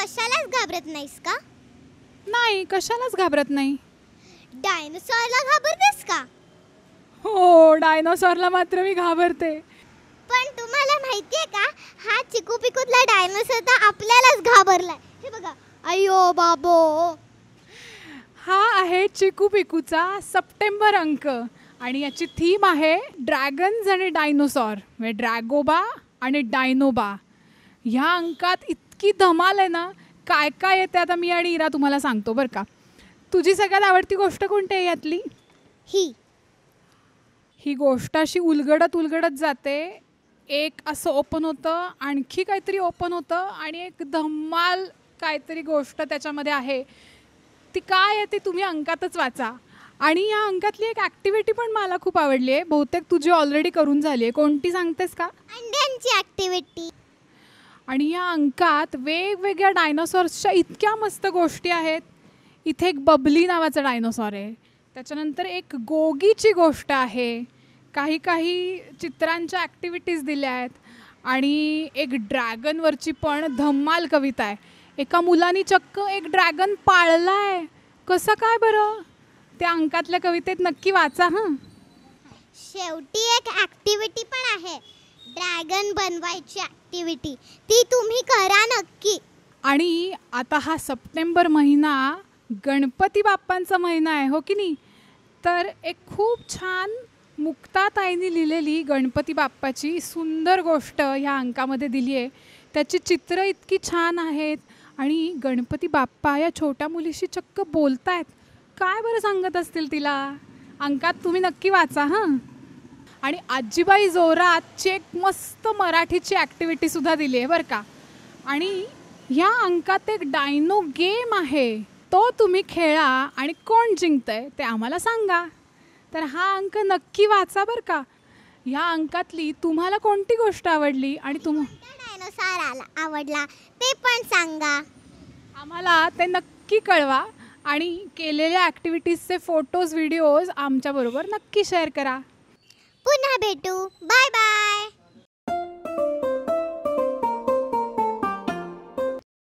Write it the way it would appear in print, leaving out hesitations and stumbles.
कशालाच घाबरत नाहीस का? नाही, कशालाच घाबरत नाही. डायनोसॉरला घाबरतेस का? हो, डायनोसॉरला मात्र मी घाबरते. पण तुम्हाला माहितीये का, हा चिकू पिकूतला डायनोसॉर तर आपल्यालाच घाबरलाय. हे बघा, अयो बाबो. हा आहे चिकू पिकूचा सप्टेंबर अंक आणि याची थीम आहे ड्रॅगन्स आणि डायनोसॉर, म्हणजे ड्रॅगोबा आणि डायनोबा. ह्या अंकात इतकी धमाल आहे ना, काय काय येते आता मी आणि इरा तुम्हाला सांगतो बरं का. तुझी सगळ्यात आवडती गोष्ट कोणती आहे यातली? ही गोष्ट अशी उलगडत उलगडत जाते. एक असं ओपन होतं, आणखी काहीतरी ओपन होतं आणि एक धमाल काहीतरी गोष्ट त्याच्यामध्ये आहे. ती काय आहे ती तुम्ही अंकातच वाचा. आणि या अंकातली एक ॲक्टिव्हिटी पण मला खूप आवडली आहे. बहुतेक तुझी ऑलरेडी करून झाली आहे. कोणती सांगतेस का? अंड्यांची ॲक्टिव्हिटी. आणि या अंकात वेगवेगळ्या डायनोसॉर्सच्या इतक्या मस्त गोष्टी आहेत. इथे एक बबली नावाचा डायनोसॉर आहे. त्याच्यानंतर एक गोगीची गोष्ट आहे. काही काही चित्रांच्या ॲक्टिव्हिटीज दिल्या आहेत. आणि एक ड्रॅगनवरची पण धम्माल कविता आहे. एका मुलाने चक्क एक ड्रॅगन पाळला आहे. कसं काय बरं? त्या अंकातल्या कवितेत नक्की वाचा हां. शेवटी एक ॲक्टिव्हिटी पण आहे, ड्रॅगन बनवायची ॲक्टिव्हिटी. ती तुम्ही करा नक्की. आणि आता हा सप्टेंबर महिना गणपती बाप्पांचा महिना आहे, हो की नाही? तर एक खूप छान मुक्ताताईंनी लिहिलेली गणपती बाप्पाची सुंदर गोष्ट ह्या अंकामध्ये दिली आहे. त्याची चित्र इतकी छान आहेत आणि गणपती बाप्पा या छोट्या मुलीशी चक्क बोलतायत. काय बरं सांगत असतील तिला? अंकात तुम्ही नक्की वाचा हां. आणि आजीबाई जोरातची एक मस्त मराठीची ॲक्टिव्हिटीसुद्धा दिली आहे बरं का. आणि ह्या अंकात एक डायनो गेम आहे, तो तुम्ही खेळा आणि कोण जिंकतंय ते आम्हाला सांगा. तर हा अंक नक्की वाचा बरं का. ह्या अंकातली तुम्हाला कोणती गोष्ट आवडली आणि डायनोसॉर आवडला ते पण सांगा. आम्हाला ते नक्की कळवा. आणि केलेल्या ॲक्टिव्हिटीजचे फोटोज व्हिडिओज आमच्याबरोबर नक्की शेअर करा. पुन्हा भेटू. Bye bye.